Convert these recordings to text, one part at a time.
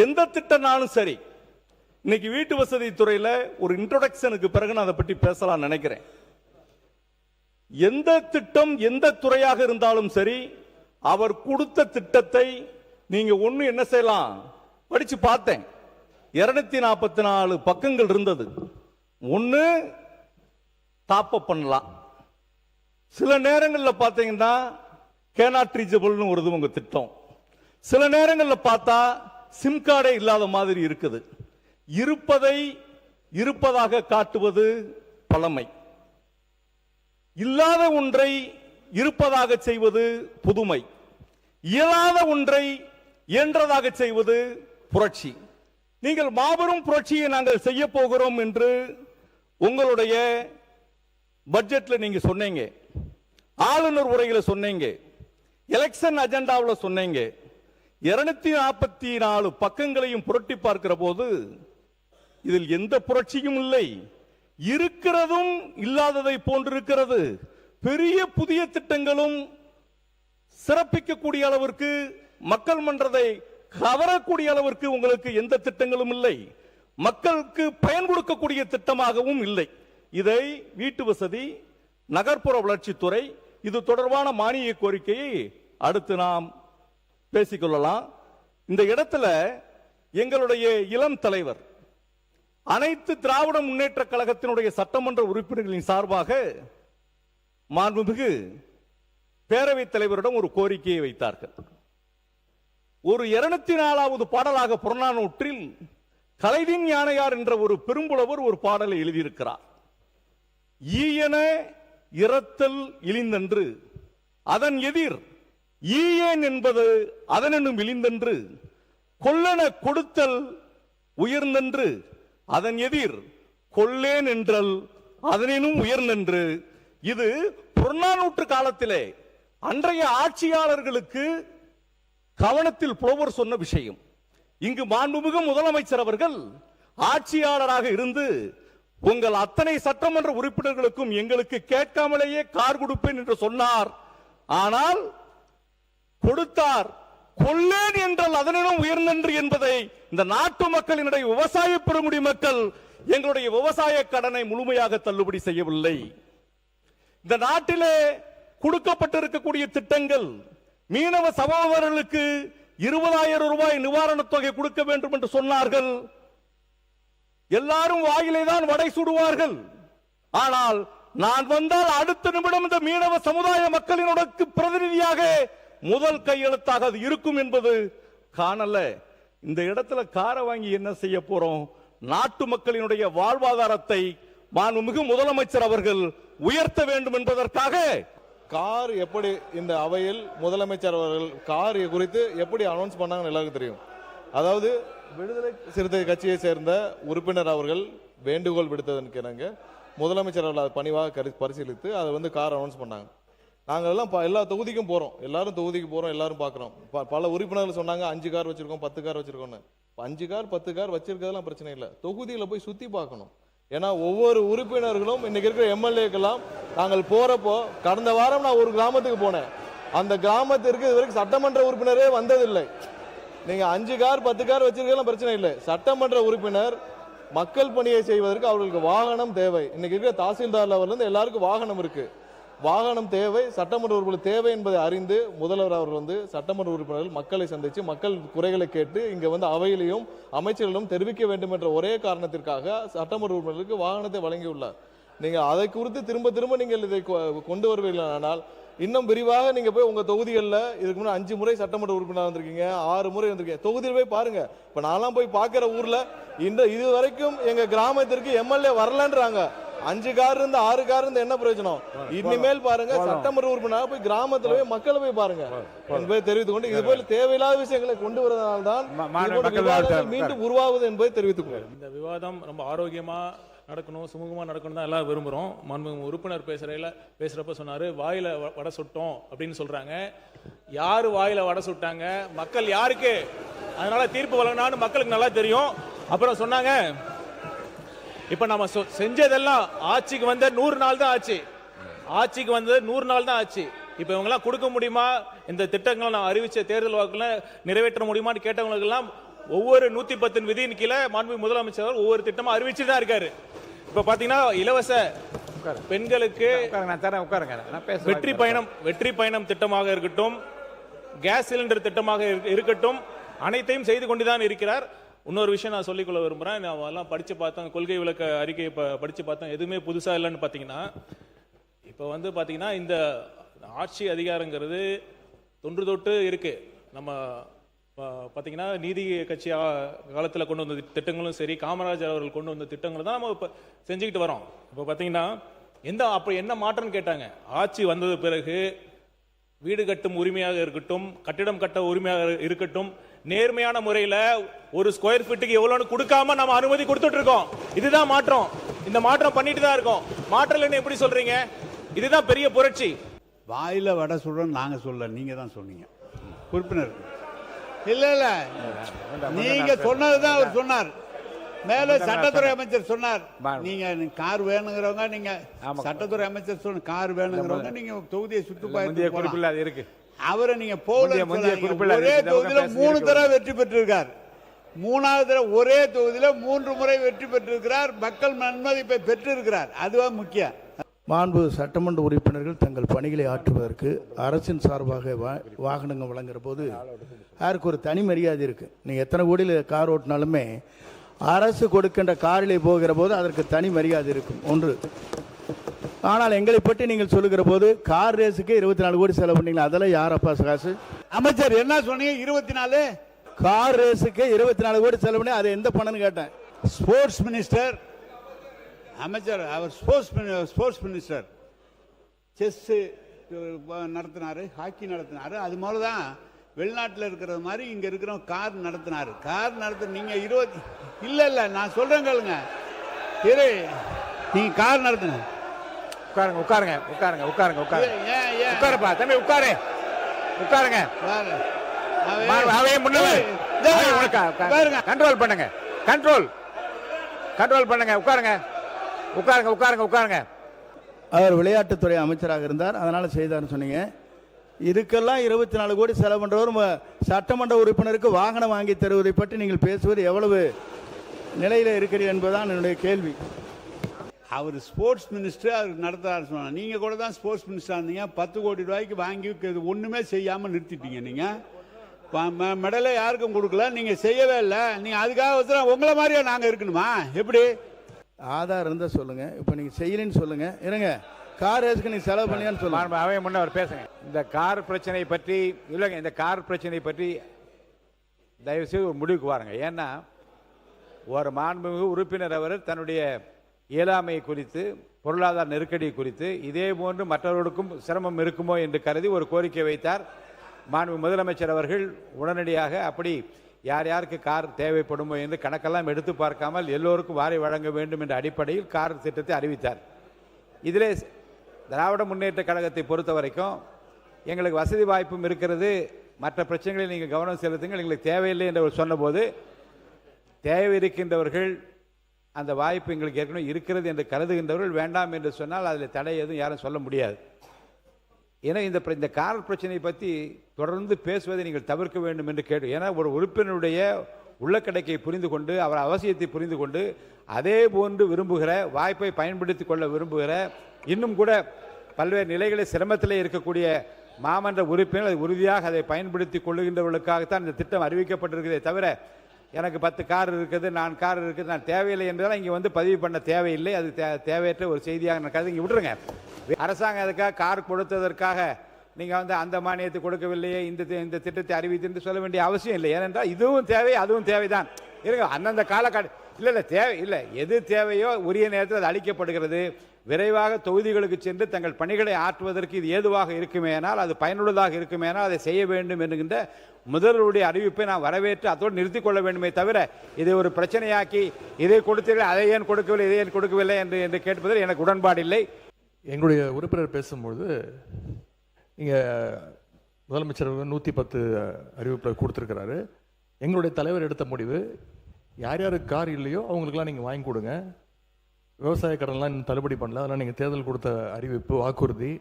எந்த திட்டம்னாலும் சரி, இன்னைக்கு வீட்டு வசதி துறையில ஒரு இன்ட்ரோடக்ஷனுக்கு பிறகு நான் அதை பற்றி பேசலாம் நினைக்கிறேன். எந்த திட்டம் எந்த துறையாக இருந்தாலும் சரி, அவர் கொடுத்த திட்டத்தை நீங்க ஒண்ணு என்ன செய்யலாம், படிச்சு பார்த்தேன். 244 பக்கங்கள் இருந்தது. ஒண்ணு டாப் அப் பண்ணலாம். சில நேரங்களில் பார்த்தீங்கன்னா கேனாட் ரீச்சபிள்னு ஒரு உங்க திட்டம். சில நேரங்களில் பார்த்தா சிம் கார்டே இல்லாத மாதிரி இருக்குது. இருப்பதை இருப்பதாக காட்டுவது பழமை, இல்லாத ஒன்றை இருப்பதாக செய்வது புதுமை, இயலாத ஒன்றை இயன்றதாக செய்வது புரட்சி. நீங்கள் மாபெரும் புரட்சியை நாங்கள் செய்ய போகிறோம் என்று உங்களுடைய பட்ஜெட்ல நீங்க சொன்னீங்க, ஆளுநர் உரையில சொன்னீங்க, எலெக்ஷன் அஜெண்டாவில் சொன்னீங்க. 244 பக்கங்களையும் புரட்டி பார்க்கிற போது இதில் எந்த புரட்சியும் இல்லை. இருக்கிறதும் இல்லாததை போன்றிருக்கிறது. பெரிய புதிய திட்டங்களும் சிறப்பிக்கக்கூடிய அளவிற்கு மக்கள் மன்றத்தை கவரக்கூடிய அளவிற்கு உங்களுக்கு எந்த திட்டங்களும் இல்லை. மக்களுக்கு பயன் கொடுக்கக்கூடிய திட்டமாகவும் இல்லை. இதை வீட்டு வசதி, நகர்ப்புற வளர்ச்சித்துறை இது தொடர்பான மானிய கோரிக்கையை அடுத்து நாம் பேசிக்கொள்ளலாம். இந்த இடத்துல எங்களுடைய இளம் தலைவர், அனைத்து திராவிட முன்னேற்ற கழகத்தினுடைய சட்டமன்ற உறுப்பினர்களின் சார்பாக மாண்புமிகு பேரவைத் தலைவரிடம் ஒரு கோரிக்கையை வைத்தார்கள். ஒரு 204வது பாடலாக புறநானூற்றில் கலைதின் யானையார் என்ற ஒரு பெரும்புலவர் ஒரு பாடலை எழுதியிருக்கிறார். ஈயன இரத்தல் இழிந்தன்று அதன் எதிர் ஈயேன் என்பது அதனும் இழிந்தன்று, கொல்லன கொடுத்தல் உயர்ந்தன்று அதன் எதிர் கொல்லேன் என்றல் அதனும் உயர்ந்தன்று. இது புறநானூற்று காலத்திலே அன்றைய ஆட்சியாளர்களுக்கு கவனத்தில் புலவர் சொன்ன விஷயம். இங்கு மாண்புமிகு முதலமைச்சர் அவர்கள் ஆட்சியாளராக இருந்து உங்கள் அத்தனை சட்டமன்ற உறுப்பினர்களுக்கும் எங்களுக்கு கேட்காமலேயே கார் கொடுப்பேன் என்று சொன்னார். ஆனால் கொடுத்தார். கொல்லேன் என்றால் அதனும் உயர்ந்தன்று என்பதை இந்த நாட்டு மக்களினுடைய விவசாய பெருங்குடி மக்கள் எங்களுடைய விவசாய கடனை முழுமையாக தள்ளுபடி செய்யவில்லை. இந்த நாட்டிலே கொடுக்கப்பட்டிருக்கக்கூடிய திட்டங்கள், மீனவ சகோதரர்களுக்கு 20,000 ரூபாய் நிவாரணத் தொகை கொடுக்க வேண்டும் என்று சொன்னார்கள். எல்லாரும் வாயிலே தான் வடை சுடுவார்கள். ஆனால் நான் வந்தால் அடுத்த நிமிடம் இந்த மீனவ சமுதாய மக்களினுடைய பிரதிநிதியாக முதல் கையெழுத்தாக அது இருக்கும் என்பது காணல. இந்த இடத்துல காரை வாங்கி என்ன செய்ய போறோம்? நாட்டு மக்களினுடைய வாழ்வாதாரத்தை மாண்புமிகு முதலமைச்சர் அவர்கள் உயர்த்த வேண்டும் என்பதற்காக கார் எப்படி இந்த அவையில் முதலமைச்சர் அவர்கள் கார் குறித்து எப்படி அனௌன்ஸ் பண்ணாங்கன்னு எல்லாருக்கும் தெரியும். அதாவது விடுதலை சிறுத்தை கட்சியை சேர்ந்த உறுப்பினர் அவர்கள் வேண்டுகோள் விடுத்ததற்கு இணங்க முதலமைச்சர் அவர்கள் அதை பணிவாக பரிசீலித்து அதை கார் அனௌன்ஸ் பண்ணாங்க. நாங்கள் எல்லாம் எல்லா தொகுதிக்கும் போகிறோம், எல்லாரும் தொகுதிக்கு போகிறோம், எல்லாரும் பார்க்குறோம். பல உறுப்பினர்கள் சொன்னாங்க 5 கார் வச்சிருக்கோம், 10 கார் வச்சிருக்கோம்னு. 5 கார் 10 கார் வச்சிருக்கிறதுலாம் பிரச்சனை இல்லை, தொகுதியில் போய் சுற்றி பார்க்கணும். ஏன்னா ஒவ்வொரு உறுப்பினர்களும் இன்னைக்கு இருக்கிற எம்எல்ஏக்கெல்லாம் நாங்கள் போறப்போ, கடந்த வாரம் நான் ஒரு கிராமத்துக்கு போனேன். அந்த கிராமத்திற்கு இது வரைக்கும் சட்டமன்ற உறுப்பினரே வந்ததில்லை. நீங்க 5 கார் 10 கார் வச்சிருக்கலாம் பிரச்சனை இல்லை. சட்டமன்ற உறுப்பினர் மக்கள் பணியை செய்வதற்கு அவர்களுக்கு வாகனம் தேவை. இன்னைக்கு இருக்கிற தாசில்தார் லெவல்ல இருந்து எல்லாருக்கும் வாகனம் இருக்கு. வாகனம் தேவை, சட்டமன்ற உறுப்பினர் தேவை என்பதை அறிந்து முதல்வர் அவர்கள் சட்டமன்ற உறுப்பினர்கள் மக்களை சந்திச்சு மக்கள் குறைகளை கேட்டு இங்க அவையிலையும் அமைச்சர்களும் தெரிவிக்க வேண்டும் என்ற ஒரே காரணத்திற்காக சட்டமன்ற உறுப்பினர்களுக்கு வாகனத்தை வழங்கியுள்ளார். நீங்க அதை குறித்து திரும்ப திரும்ப நீங்கள் இதை கொண்டு வருவீர்களானால் இன்னும் விரிவாக நீங்க போய் உங்க தொகுதிகளில் இதுக்கு முன்னாடி 5 முறை சட்டமன்ற உறுப்பினர் வந்திருக்கீங்க, 6 முறை வந்திருக்கீங்க. தொகுதியில் போய் பாருங்க. இப்ப நான்லாம் போய் பார்க்கிற ஊர்ல இது வரைக்கும் எங்க கிராமத்திற்கு எம்எல்ஏ வரலன்றாங்க. 5 கார் இருந்து 6 கார் இருந்து என்ன பிரயோஜனம்? இனிமேல் பாருங்க, சட்டமன்ற உறுப்பினர் போய் கிராமத்துல போய் மக்களை போய் பாருங்க என்பதை தெரிவித்துக் கொண்டு, இது போல தேவையில்லாத விஷயங்களை கொண்டு வருவதால்தான் மீண்டும் உருவாகுது என்பதை தெரிவித்துக் கொள்கிறேன். இந்த விவாதம் ரொம்ப ஆரோக்கியமா நடக்கணும், சுமூகமா நடக்கணும் தான் எல்லாரும் விரும்புறோம். உறுப்பினர் பேசுறப்ப சொன்னாரு வாயில வடை சுட்டோம் அப்படின்னு சொல்றாங்க. யாரு வாயில வடை சுட்டாங்க? மக்கள் யாருக்கு அதனால தீர்ப்பு வழங்கினான்னு மக்களுக்கு நல்லா தெரியும். அப்புறம் சொன்னாங்க, இப்ப நம்ம செஞ்சதெல்லாம் ஆட்சிக்கு வந்த 100 நாள் தான் ஆச்சு. ஆட்சிக்கு வந்தது 100 நாள் தான் ஆச்சு. இப்ப இவங்க எல்லாம் கொடுக்க முடியுமா? இந்த திட்டங்களை நான் அறிவிச்ச தேர்தல் வாக்குல நிறைவேற்ற முடியுமான்னு கேட்டவங்களுக்கு எல்லாம் ஒவ்வொரு 110 விதியின் கீழே மாண்பு முதலமைச்சர் ஒவ்வொரு திட்டமா அறிவிச்சுட்டு தான் இருக்காரு. இப்ப பாத்தீங்கன்னா இலவச பெண்களுக்கு நான் தரேன், உட்காருங்க, நான் பேசுறேன். வெற்றி பயணம் திட்டமாக இருக்கட்டும், கேஸ் சிலிண்டர் திட்டமாக இருக்கட்டும், அனைத்தையும் செய்து கொண்டுதான் இருக்கிறார். இன்னொரு விஷயம் நான் சொல்லிக்கொள்ள விரும்புறேன். நான் எல்லாம் படிச்சு பார்த்தேன், கொள்கை விளக்க அறிக்கையை படிச்சு பார்த்தேன். எதுவுமே புதுசா இல்லைன்னு பாத்தீங்கன்னா, இப்ப வந்து பாத்தீங்கன்னா இந்த ஆட்சி அதிகாரங்கிறது தொன்று தொட்டு இருக்கு. நம்ம பாத்தீங்கன்னா நீதி கட்சி காலத்தில் கொண்டு வந்த திட்டங்களும் சரி, காமராஜர் அவர்கள் கொண்டு வந்த திட்டங்களும் தான் நம்ம இப்ப செஞ்சுக்கிட்டு வரோம். இப்ப பாத்தீங்கன்னா அப்ப என்ன மாற்றம்னு கேட்டாங்க. ஆட்சி வந்தது பிறகு வீடு கட்டும் உரிமையாக இருக்கட்டும், கட்டிடம் கட்ட உரிமையாக இருக்கட்டும், நேர்மையான முறையில் ஒரு ஸ்கொயர் ஃபீட்டுக்கு எவ்வளோன்னு கொடுக்காம நம்ம அனுமதி கொடுத்துட்டு இருக்கோம். இதுதான் மாற்றம். இந்த மாற்றம் பண்ணிட்டு தான் இருக்கோம். மாற்றலன்னு எப்படி சொல்றீங்க? இதுதான் பெரிய புரட்சி. வாயில வடை சுடுறோம் நாங்க சொல்ல, நீங்க தான் சொன்னீங்க உறுப்பினர். இல்ல இல்ல, நீங்க சொன்னதுதான் அவர் சொன்னார். மேல சட்டத்துறை அமைச்சர் சொன்னார், நீங்க கார் வேணுங்கிறவங்க, நீங்க சட்டத்துறை அமைச்சர் சொன்ன கார் வேணுங்கிறவங்க நீங்க தொகுதியை சுற்றுப்பாடு இருக்கு. அவரை நீங்க போல ஒரே தொகுதியில 3 தடவை வெற்றி பெற்றிருக்கார். 3வது தடவை ஒரே தொகுதியில 3 முறை வெற்றி பெற்றிருக்கிறார். மக்கள் நன்மதிப்பை பெற்றிருக்கிறார். அதுவா முக்கியம். மாண்பு சட்டமன்ற உறுப்பினர்கள் தங்கள் பணிகளை ஆற்றுவதற்கு அரசின் சார்பாக வாகனங்கள் வழங்குற போது யாருக்கு ஒரு தனி மரியாதை இருக்கு. நீங்க எத்தனை கோடியில் கார் ஓட்டினாலுமே அரசு கொடுக்கின்ற காரிலே போகிற போது அதற்கு தனி மரியாதை இருக்கும் ஒன்று. ஆனால் எங்களை பற்றி நீங்கள் சொல்லுகிற போது கார் ரேஸுக்கு 24 கோடி செலவு பண்ணீங்களா? அதெல்லாம் யாரப்பா காசு? அமைச்சர் என்ன சொன்னீங்க? 24 கார் ரேஸுக்கு 24 கோடி செலவு பண்ணி அது எந்த பணம்னு கேட்டேன். ஸ்போர்ட்ஸ் மினிஸ்டர் அமைச்சர், அவர் ஸ்போர்ட்ஸ் மினிஸ்டர் செஸ் நடத்தினாரு, ஹாக்கி நடத்தினாரு. அது போல தான் வெளிநாட்டில் இருக்கிறது மாதிரி இங்க இருக்கிற கார் நடத்தினாரு. கார் நடத்த நீங்க 20 இல்ல நான் சொல்றேன் கேளுங்க. நீங்க கார் நடத்தின உட்காருங்க, உட்காருங்க, உட்காருங்க, உட்காருங்க, உட்காருங்க, உட்காருப்பா தம்பி, உட்காரு, உட்காருங்க. கண்ட்ரோல் பண்ணுங்க, கண்ட்ரோல் பண்ணுங்க, உட்காருங்க, உட்காருங்க, உட்காருங்க, உட்காருங்க. அவர் விளையாட்டுத்துறை அமைச்சராக இருந்தார், அதனால செய்தார்னு சொன்னீங்க. இதுக்கெல்லாம் 24 கோடி செலவு பண்றவர் சட்டமன்ற உறுப்பினருக்கு வாகனம் வாங்கி தருவதை பற்றி நீங்கள் பேசுவது எவ்வளவு நிலையில இருக்கிறீர்கள் என்பதுதான் என்னுடைய கேள்வி. அவர் ஸ்போர்ட்ஸ் மினிஸ்டர், அவர் நடத்துறாரு சொன்னாங்க. நீங்க கூட தான் ஸ்போர்ட்ஸ் மினிஸ்டர் இருந்தீங்க. 10 கோடி ரூபாய்க்கு வாங்கி ஒண்ணுமே செய்யாம நிறுத்திட்டீங்க. நீங்க மெடலை யாருக்கும் கொடுக்கல, நீங்க செய்யவே இல்லை. நீங்க அதுக்காக உங்களை மாதிரியா நாங்க இருக்கணுமா? எப்படி? ஆதார் இருந்தா சொல்லுங்க. இப்ப நீங்க செய்யலன்னு சொல்லுங்க. இருங்க, கார் ரேஸ்க்கு நீங்க செலவு பண்ணியான்னு சொல்லுங்க. அவை முன்னவர் பேசுங்க. இந்த கார் பிரச்சனை பற்றி இல்லைங்க, இந்த கார் பிரச்சனை பற்றி தயவு செய்து ஒரு முடிவுக்கு வாருங்க. ஏன்னா ஒரு மாண்புமிகு உறுப்பினர் அவர் தன்னுடைய இயலாமை குறித்து, பொருளாதார நெருக்கடி குறித்து இதே போன்று மற்றவர்களுக்கும் சிரமம் இருக்குமோ என்று கருதி ஒரு கோரிக்கை வைத்தார். மாண்பு முதலமைச்சர் அவர்கள் உடனடியாக அப்படி யார் யாருக்கு கார் தேவைப்படுமோ என்று கணக்கெல்லாம் எடுத்து பார்க்காமல் எல்லோருக்கும் வாரி வழங்க வேண்டும் என்ற அடிப்படையில் கார் திட்டத்தை அறிவித்தார். இதிலே திராவிட முன்னேற்ற கழகத்தை பொறுத்த வரைக்கும் எங்களுக்கு வசதி வாய்ப்பும் இருக்கிறது, மற்ற பிரச்சனைகளில் நீங்கள் கவனம் செலுத்துங்கள், எங்களுக்கு தேவையில்லை என்று சொன்னபோது, தேவை இருக்கின்றவர்கள் அந்த வாய்ப்பு எங்களுக்கு ஏற்கனவே இருக்கிறது என்று கருதுகின்றவர்கள் வேண்டாம் என்று சொன்னால் அதில் தடை எதுவும் யாரும் சொல்ல முடியாது. ஏன்னா இந்த கார் பிரச்சனை பற்றி தொடர்ந்து பேசுவதை நீங்கள் தவிர்க்க வேண்டும் என்று கேட்டு, ஏன்னா ஒரு உறுப்பினருடைய உள்ளக்கடைக்கை புரிந்து கொண்டு அவர் அவசியத்தை புரிந்து கொண்டு அதே போன்று விரும்புகிற, வாய்ப்பை பயன்படுத்தி கொள்ள விரும்புகிற, இன்னும் கூட பல்வேறு நிலைகளில் சிரமத்திலே இருக்கக்கூடிய மாமன்ற உறுப்பினர் அதை உறுதியாக அதை பயன்படுத்தி கொள்ளுகின்றவர்களுக்காகத்தான் இந்த திட்டம் அறிவிக்கப்பட்டிருக்கிறதே தவிர எனக்கு 10 கார் இருக்குது, 4 கார் இருக்குது, நான் தேவையில்லை என்றால் இங்கே வந்து பதிவு பண்ண தேவையில்லை. அது தேவையற்ற ஒரு செய்தியாக நான் கருதி இங்கே விட்டுருங்க. அரசாங்கம் அதுக்காக கார் கொடுத்ததற்காக நீங்கள் வந்து அந்த மானியத்தை கொடுக்கவில்லையே, இந்த திட்டத்தை அறிவித்து என்று சொல்ல வேண்டிய அவசியம் இல்லை. ஏனென்றால் இதுவும் தேவை, அதுவும் தேவைதான். இருங்க, அந்தந்த காலகட்ட இல்லை தேவை இல்லை, எது தேவையோ உரிய நேரத்தில் அது அளிக்கப்படுகிறது. விரைவாக தொகுதிகளுக்கு சென்று தங்கள் பணிகளை ஆற்றுவதற்கு இது ஏதுவாக இருக்குமேனால், அது பயனுள்ளதாக இருக்குமேனால் அதை செய்ய வேண்டும் என்கின்ற முதல்வருடைய அறிவிப்பை நான் வரவேற்று அதோடு நிறுத்திக் கொள்ள வேண்டுமே தவிர இதை ஒரு பிரச்சனையாக்கி இதை கொடுத்தீர்கள், அதை ஏன் கொடுக்கவில்லை, இதை ஏன் கொடுக்கவில்லை என்று கேட்பதில் எனக்கு உடன்பாடு இல்லை. எங்களுடைய உறுப்பினர் பேசும்பொழுது இங்கே முதலமைச்சர் 110 அறிவிப்பில் கொடுத்துருக்கிறாரு. எங்களுடைய தலைவர் எடுத்த முடிவு, யார் யாருக்கு கார் இல்லையோ அவங்களுக்கெல்லாம் நீங்கள் வாங்கி கொடுங்க, விவசாய கடன்லாம் இன்னும் தள்ளுபடி பண்ணல, அதெல்லாம் நீங்கள் தேர்தல் கொடுத்த அறிவிப்பு, வாக்குறுதி.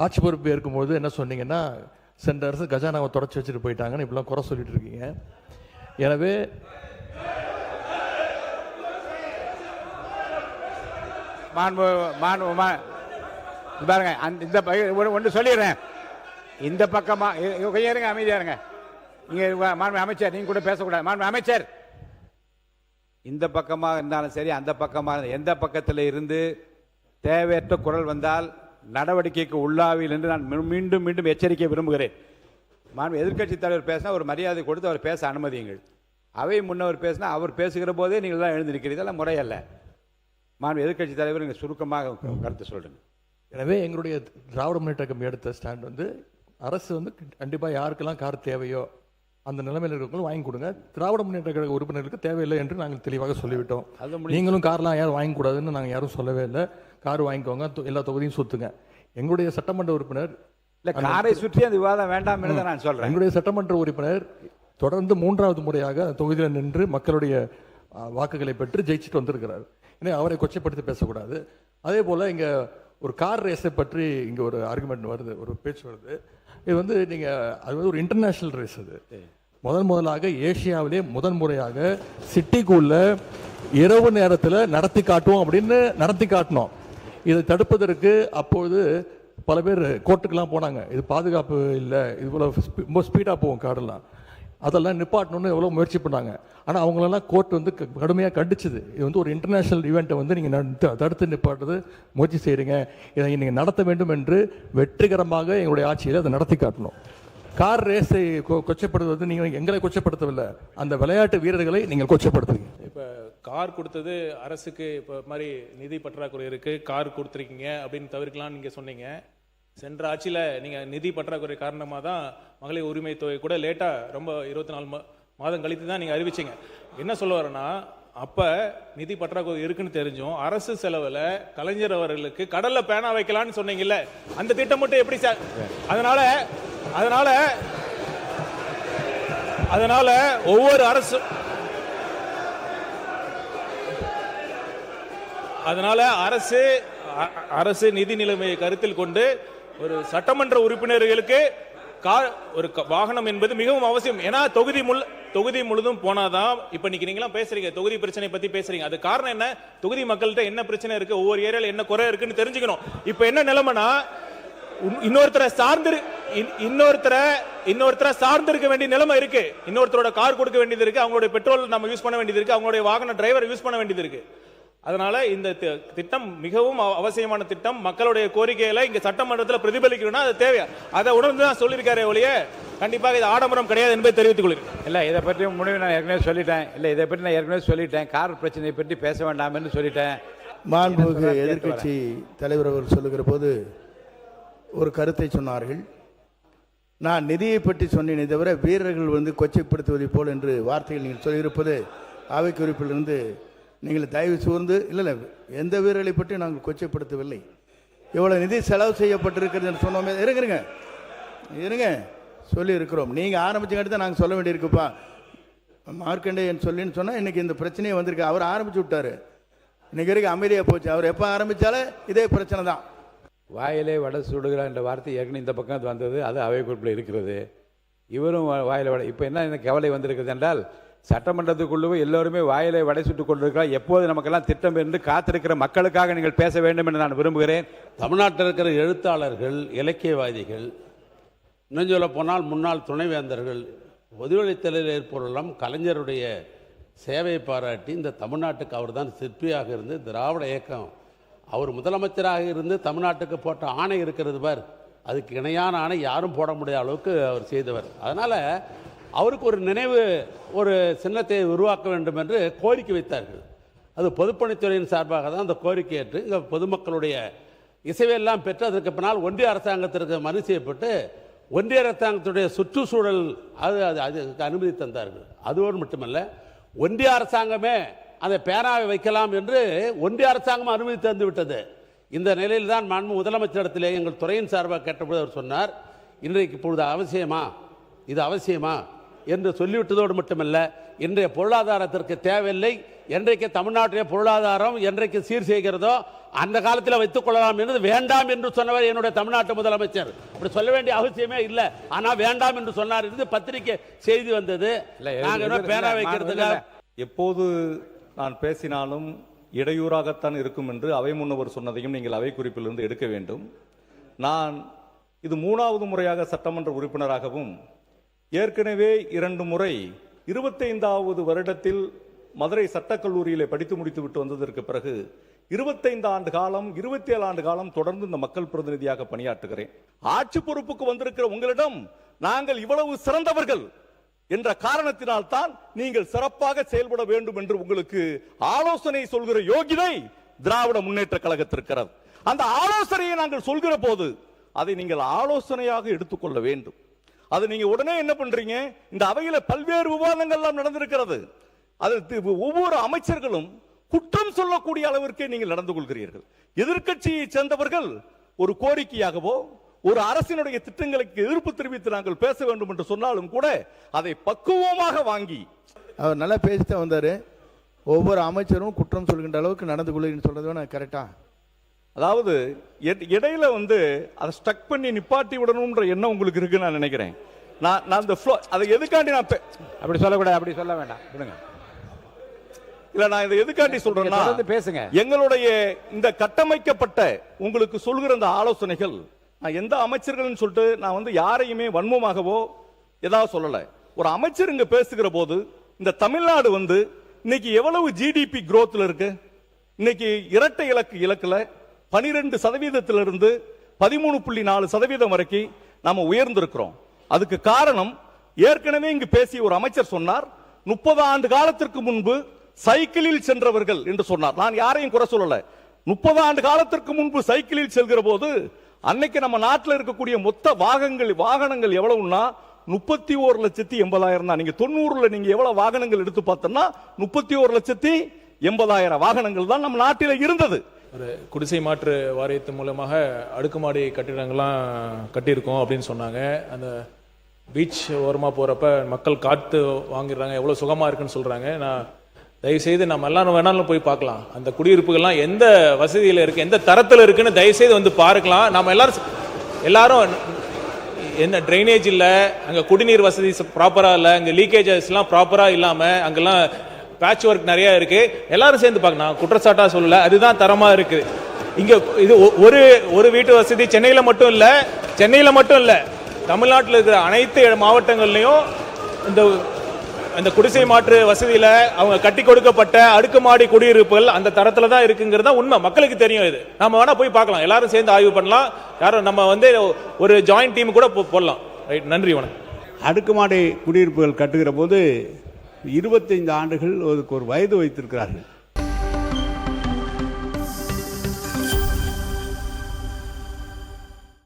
ஆட்சி பொறுப்பு ஏற்கும்போது என்ன சொன்னீங்கன்னா, சென்ற அரசு கஜானாவை தொடச்சி வச்சுட்டு போயிட்டாங்கன்னு இப்படிலாம் குறை சொல்லிட்டு இருக்கீங்க. எனவே பாருங்க இந்த ஒன்று சொல்லிடுறேன். இந்த பக்கமா கொஞ்சம் இருங்க, அமைதியா இருங்க. இங்க மாண்பு அமைச்சர், நீங்க கூட பேசக்கூடாது. மாண்பு அமைச்சர், இந்த பக்கமாக இருந்தாலும் சரி, அந்த பக்கமாக எந்த பக்கத்தில் இருந்து தேவையற்ற குரல் வந்தால் நடவடிக்கைக்கு உள்ளாவில் என்று நான் மீண்டும் மீண்டும் எச்சரிக்கை விரும்புகிறேன். மாண்பு எதிர்க்கட்சி தலைவர் பேசினா ஒரு மரியாதை கொடுத்து அவர் பேச அனுமதியுங்கள். அவை முன்னவர் பேசினா அவர் பேசுகிற போதே நீங்கள் தான் எழுந்து நிற்கிறீர்கள், இதெல்லாம் முறையல்ல. மாண்பு எதிர்க்கட்சி தலைவர் நீங்கள் சுருக்கமாக கருத்து சொல்லுங்க. எனவே எங்களுடைய திராவிட முன்னேற்ற கழகம் எடுத்த ஸ்டாண்ட் வந்து அரசு வந்து கண்டிப்பாக யாருக்கெல்லாம் கார் தேவையோ அந்த நிலைமையில் இருக்கிறவங்களும் வாங்கி கொடுங்க. திராவிட முன்னேற்ற கழக உறுப்பினர்களுக்கு தேவையில்லை என்று நாங்கள் தெளிவாக சொல்லிவிட்டோம். நீங்களும் கார்லாம் யாரும் வாங்கக்கூடாதுன்னு நாங்கள் யாரும் சொல்லவே இல்லை. கார் வாங்கிக்கோங்க, எல்லா தொகுதியும் சுற்றுங்க. எங்களுடைய சட்டமன்ற உறுப்பினர் இல்லை, காரை சுற்றி அந்த விவாதம் வேண்டாம் என்று நான் சொல்கிறேன். எங்களுடைய சட்டமன்ற உறுப்பினர் தொடர்ந்து 3வது முறையாக தொகுதியில் நின்று மக்களுடைய வாக்குகளை பெற்று ஜெயிச்சுட்டு வந்திருக்கிறார். ஏன்னா அவரை கொச்சைப்படுத்தி பேசக்கூடாது. அதே போல் இங்கே ஒரு கார் ரேஸை பற்றி இங்கே ஒரு ஆர்குமெண்ட் வருது, ஒரு பேச்சு வருது. இது வந்து நீங்கள் அது வந்து ஒரு இன்டர்நேஷ்னல் ரேஸ். அது முதலாக ஏசியாவிலே முறையாக சிட்டிக்குள்ள இரவு நேரத்தில் நடத்தி காட்டுவோம் அப்படின்னு நடத்தி காட்டினோம். இதை தடுப்பதற்கு அப்பொழுது பல பேர் கோர்ட்டுக்கெல்லாம் போனாங்க. இது பாதுகாப்பு இல்லை, இது போல் ரொம்ப ஸ்பீடாக போகும் காரெல்லாம், அதெல்லாம் நிப்பாட்டணும்னு எவ்வளோ முயற்சி பண்ணாங்க. ஆனால் அவங்களெல்லாம் கோர்ட் வந்து கடுமையாக கண்டிச்சுது. இது வந்து ஒரு இன்டர்நேஷ்னல் ஈவெண்ட்டை வந்து நீங்கள் தடுத்து நிப்பாட்டுறது முயற்சி செய்கிறீங்க, இதை நீங்கள் நடத்த வேண்டும் என்று வெற்றிகரமாக எங்களுடைய ஆட்சியில் அதை நடத்தி காட்டணும். கார் ரேஸை கொச்சைப்படுத்துவது நீங்கள் எங்களை கொச்சைப்படுத்தவில்லை, அந்த விளையாட்டு வீரர்களை நீங்கள் கொச்சைப்படுத்துவீங்க. இப்போ கார் கொடுத்தது அரசுக்கு இப்போ மாதிரி நிதி பற்றாக்குறை இருக்குது, கார் கொடுத்துருக்கீங்க அப்படின்னு தவிர்க்கலாம் நீங்கள் சொன்னீங்க. சென்ற ஆட்சியில் நீங்கள் நிதி பற்றாக்குறை காரணமாக தான் மகளிர் உரிமை தொகை கூட லேட்டாக ரொம்ப 24 மாதம் கழித்து தான் நீங்கள் அறிவிச்சிங்க. என்ன சொல்ல வரேன்னா, அப்போ நிதி பற்றாக்குறை இருக்குன்னு தெரிஞ்சும் அரசு செலவில் கலைஞர் அவர்களுக்கு கடல்ல பேனா வைக்கலான்னு சொன்னீங்கல்ல, அந்த திட்டம் மட்டும் எப்படி சார்? அதனால ஒவ்வொரு அரசு நிதி நிலைமையை கருத்தில் கொண்டு ஒரு சட்டமன்ற உறுப்பினர்களுக்கு ஒரு வாகனம் என்பது மிகவும் அவசியம். ஏன்னா தொகுதி முழுதும் போனாதான் இப்ப நீங்க பேசுறீங்க, தொகுதி பிரச்சனை பத்தி பேசுறீங்க. அது காரணம் என்ன? தொகுதி மக்கள்கிட்ட என்ன பிரச்சனை இருக்கு, ஒவ்வொரு ஏரியால என்ன குறை இருக்குன்னு தெரிஞ்சுக்கணும். இப்ப என்ன நிலைமைனா, இன்னொருத்தரை சார்ந்து இருக்க வேண்டிய நிலைமை இருக்கு. இன்னொருத்தரோட கார் கொடுக்க வேண்டியது இருக்கு, அவங்களுடைய பெட்ரோல் நம்ம யூஸ் பண்ண வேண்டியது இருக்கு, அவங்களுடைய வாகன டிரைவர் யூஸ் பண்ண வேண்டியது இருக்கு. அதனால இந்த திட்டம் மிகவும் அவசியமான திட்டம். மக்களுடைய கோரிக்கைகளை இங்க சட்டமன்றத்தில் பிரதிபலிக்கணும்னா அது தேவை. அதை உணர்ந்து தான் சொல்லியிருக்காரு ஒழிய கண்டிப்பாக இது ஆடம்பரம் கிடையாது என்பதை தெரிவித்துக் கொள்கிறேன். இல்லை, இதை பற்றி முடிவு நான் ஏற்கனவே சொல்லிட்டேன். கார் பிரச்சனையை பற்றி பேச வேண்டாம் என்று சொல்லிட்டேன். மாண்புமிகு எதிர்க்கட்சி தலைவர் அவர்கள் சொல்லுகிற போது ஒரு கருத்தை சொன்னார்கள். நான் நிதியை பற்றி சொன்னேனே தவிர வீரர்கள் வந்து கொச்சைப்படுத்துவதை போல் என்று வார்த்தைகள் நீங்கள் சொல்லியிருப்பது அவை குறிப்பிலிருந்து நீங்கள் தயவு கூர்ந்து இல்லை, எந்த வீரர்களை பற்றி நாங்கள் கொச்சைப்படுத்தவில்லை. இவ்வளோ நிதி செலவு செய்யப்பட்டிருக்கிறது என்று சொன்னோமே. இருங்க சொல்லி இருக்கிறோம். நீங்கள் ஆரம்பிச்சுக்கிட்டு தான் நாங்கள் சொல்ல வேண்டியிருக்குப்பா. மார்க்கண்டேயன் சொல்லின்னு சொன்னால் இன்றைக்கி இந்த பிரச்சனையே வந்திருக்கு. அவர் ஆரம்பிச்சு விட்டார், இன்றைக்கி வரைக்கும் அமைதியாக போச்சு. அவர் எப்போ ஆரம்பித்தாலும் இதே பிரச்சனை தான். வாயிலே வடை சுடுகிறார் என்ற வார்த்தை ஏற்கனவே இந்த பக்கம் வந்தது, அது அவை குறிப்பில் இருக்கிறது. இவரும் வாயில வடை. இப்போ என்ன எனக்கு கவலை வந்திருக்கிறது என்றால், சட்டமன்றத்துக்குள்ளே எல்லோருமே வாயிலை வடை சுட்டுக் கொண்டிருக்கிறார். எப்போது நமக்கெல்லாம் திட்டம் என்று காத்திருக்கிற மக்களுக்காக நீங்கள் பேச வேண்டும் என்று நான் விரும்புகிறேன். தமிழ்நாட்டில் இருக்கிற எழுத்தாளர்கள், இலக்கியவாதிகள், இன்னும் சொல்ல போனால் முன்னாள் துணைவேந்தர்கள், பொதுவெளித்தலில் ஏற்பொருளும் கலைஞருடைய சேவையை பாராட்டி இந்த தமிழ்நாட்டுக்கு அவர் தான் சிற்பியாக இருந்து திராவிட இயக்கம் அவர் முதலமைச்சராக இருந்து தமிழ்நாட்டுக்கு போட்ட ஆணை இருக்கிறது பார், அதுக்கு இணையான ஆணை யாரும் போட முடியாத அளவுக்கு அவர் செய்தவர். அதனால் அவருக்கு ஒரு நினைவு ஒரு சின்னத்தை உருவாக்க வேண்டும் என்று கோரிக்கை வைத்தார்கள். அது பொதுப்பணித்துறையின் சார்பாக தான் அந்த கோரிக்கை ஏற்று இந்த பொதுமக்களுடைய இசைவையெல்லாம் பெற்று அதற்கு பின்னால் ஒன்றிய அரசாங்கத்திற்கு மனு செய்யப்பட்டு ஒன்றிய அரசாங்கத்துடைய சுற்றுச்சூழல் அதுக்கு அனுமதி தந்தார்கள். அதோடு மட்டுமல்ல, ஒன்றிய அரசாங்கமே அந்த பேனாவை வைக்கலாம் என்று ஒன்றிய அரசாங்கம் அனுமதி தந்து விட்டது. இந்த நிலையில் தான் மாண்பு முதலமைச்சரிடத்திலே எங்கள் துறையின் சார்பாக கேட்டபோது அவர் சொன்னார், இன்றைக்கு இப்பொழுது இது அவசியமா என்று சொல்லிவிட்டதோடு மட்டுமல்ல, இன்றைய பொருளாதாரத்திற்கு தேவையில்லை. என்றைக்கு தமிழ்நாட்டிலே பொருளாதாரம் என்றைக்கு சீர் செய்கிறதோ அந்த காலத்தில் வைத்துக் கொள்ளலாம் என்று வேண்டாம் என்று சொன்னவர் என்னுடைய தமிழ்நாட்டு முதலமைச்சர். அப்படி சொல்ல வேண்டிய அவசியமே இல்லை. ஆனா வேண்டாம் என்று சொன்னார் என்று பத்திரிகை செய்தி வந்தது. பேரா வைக்கிறதுக்கு எப்போது நான் பேசினாலும் இடையூறாகத்தான் இருக்கும் என்று அவை முன்னவர் சொன்னதையும் நீங்கள் அவை குறிப்பிலிருந்து எடுக்க வேண்டும். நான் இது 3வது முறையாக சட்டமன்ற உறுப்பினராகவும் ஏற்கனவே 2 முறை 25வது வருடத்தில் மதுரை சட்டக்கல்லூரியிலே படித்து முடித்து விட்டு வந்ததற்கு பிறகு 25 ஆண்டு காலம் 27 ஆண்டு காலம் தொடர்ந்து இந்த மக்கள் பிரதிநிதியாக பணியாற்றுகிறேன். ஆட்சி பொறுப்புக்கு வந்திருக்கிற உங்களிடம் நாங்கள் இவ்வளவு சிறந்தவர்கள் என்ற காரணத்தினால் தான் நீங்கள் சிறப்பாக செயல்பட வேண்டும் என்று உங்களுக்கு ஆலோசனை சொல்கிற யோகிதை திராவிட முன்னேற்ற கழகத்திற்கிறது. அந்த ஆலோசனையை நாங்கள் சொல்கிற போது அதை நீங்கள் ஆலோசனையாக எடுத்துக்கொள்ள வேண்டும். அது நீங்க உடனே என்ன பண்றீங்க? இந்த அவையில பல்வேறு விவாதங்கள் எல்லாம் நடந்திருக்கிறது. அது ஒவ்வொரு அமைச்சர்களும் குற்றம் சொல்லக்கூடிய அளவிற்கே நீங்கள் நடந்து கொள்கிறீர்கள். எதிர்க்கட்சியை சேர்ந்தவர்கள் ஒரு கோரிக்கையாகவோ ஒரு அரசினுடைய திட்டங்களுக்கு எதிர்ப்பு தெரிவித்து நாங்கள் பேச வேண்டும் என்று சொன்னாலும் கூட அதை பக்குவமாக வாங்கி அவர் நல்லா பேசிட்டு வந்தாரு. ஒவ்வொரு அமைச்சரும் குற்றம் சொல்கின்ற அளவுக்கு நடந்து கொள்ளுன்னு சொல்றது கரெக்டா? அதாவது இடையில அதை ஸ்டக் பண்ணி நிப்பாட்டி விடணும்ன்ற எண்ணம் உங்களுக்கு இருக்குன்னு நான் நினைக்கிறேன். நான் அந்த அதை எதுக்காண்டி நான் அப்படி சொல்லக்கூடாது, அப்படி சொல்ல வேண்டாம் விடுங்க. இல்ல நான் இதை எதுக்காண்டி சொல்றேன்னா பேசுங்க. எங்களுடைய இந்த கட்டமைக்கப்பட்ட உங்களுக்கு சொல்கிற அந்த ஆலோசனைகள் நான் எந்த அமைச்சர்கள் சொல்லிட்டு நான் யாரையுமே வன்மமாகவோ ஏதாவது சொல்லல. ஒரு அமைச்சர் இங்க பேசுகிற போது இந்த தமிழ்நாடு இன்னைக்கு எவ்வளவு ஜிடிபி growthல இருக்கு? இன்னைக்கு இரட்டை இலக்குல 12% 13.4% வரைக்கும் நாம உயர்ந்திருக்கிறோம். அதுக்கு காரணம் ஏற்கனவே இங்கு பேசிய ஒரு அமைச்சர் சொன்னார், 30 ஆண்டு காலத்திற்கு முன்பு சைக்கிளில் சென்றவர்கள் என்று சொன்னார். நான் யாரையும் குறை சொல்லல. 30 ஆண்டு காலத்திற்கு முன்பு சைக்கிளில் செல்கிற போது அன்னைக்கு நம்ம நாட்டில் இருக்கக்கூடிய மொத்த வாகனங்கள் எவ்வளவுன்னா 31,80,000 தான். நீங்க 90ல நீங்க எவ்வளவு வாகனங்கள் எடுத்து பார்த்தோம்னா 31,80,000 வாகனங்கள் தான் நம்ம நாட்டில் இருந்தது. ஒரு குடிசை மாற்று வாரியத்தின் மூலமாக அடுக்குமாடி கட்டிடங்கள்லாம் கட்டியிருக்கோம் அப்படின்னு சொன்னாங்க. அந்த பீச் ஓரமாக போகிறப்ப மக்கள் காற்று வாங்கிடுறாங்க, எவ்வளோ சுகமாக இருக்குன்னு சொல்கிறாங்க. நான் தயவுசெய்து நம்ம எல்லாரும் வேணாலும் போய் பார்க்கலாம். அந்த குடியிருப்புகள்லாம் எந்த வசதியில் இருக்குது, எந்த தரத்தில் இருக்குன்னு தயவுசெய்து பார்க்கலாம். நம்ம எல்லாரும் என்ன ட்ரைனேஜ் இல்லை, அங்கே குடிநீர் வசதி ப்ராப்பராக இல்லை, அங்கே லீக்கேஜஸ்லாம் ப்ராப்பராக இல்லாமல் அங்கெல்லாம் பேட்ச் ஒர்க் நிறைய இருக்கு. எல்லாரும் சேர்ந்து பார்க்கலாம். குற்றச்சாட்டா சொல்லல, அதுதான் தரமா இருக்கு. இங்க இது ஒரு வீட்டு வசதி சென்னையில மட்டும் இல்ல, தமிழ்நாட்டில் இருக்கிற அனைத்து மாவட்டங்கள்லயும் இந்த குடிசை மாற்று வசதியில அவங்க கட்டி கொடுக்கப்பட்ட அடுக்குமாடி குடியிருப்புகள் அந்த தரத்துல தான் இருக்குங்கிறதா உண்மை. மக்களுக்கு தெரியும். இது நம்ம வேணா போய் பார்க்கலாம், எல்லாரும் சேர்ந்து ஆய்வு பண்ணலாம். யாரும் நம்ம ஒரு ஜாயிண்ட் டீம் கூட போடலாம். ரைட், நன்றி, வணக்கம். அடுக்குமாடி குடியிருப்புகள் கட்டுகிற போது 25 ஆண்டுகள் அதுக்கு ஒரு வயது வைத்திருக்கிறார்கள்.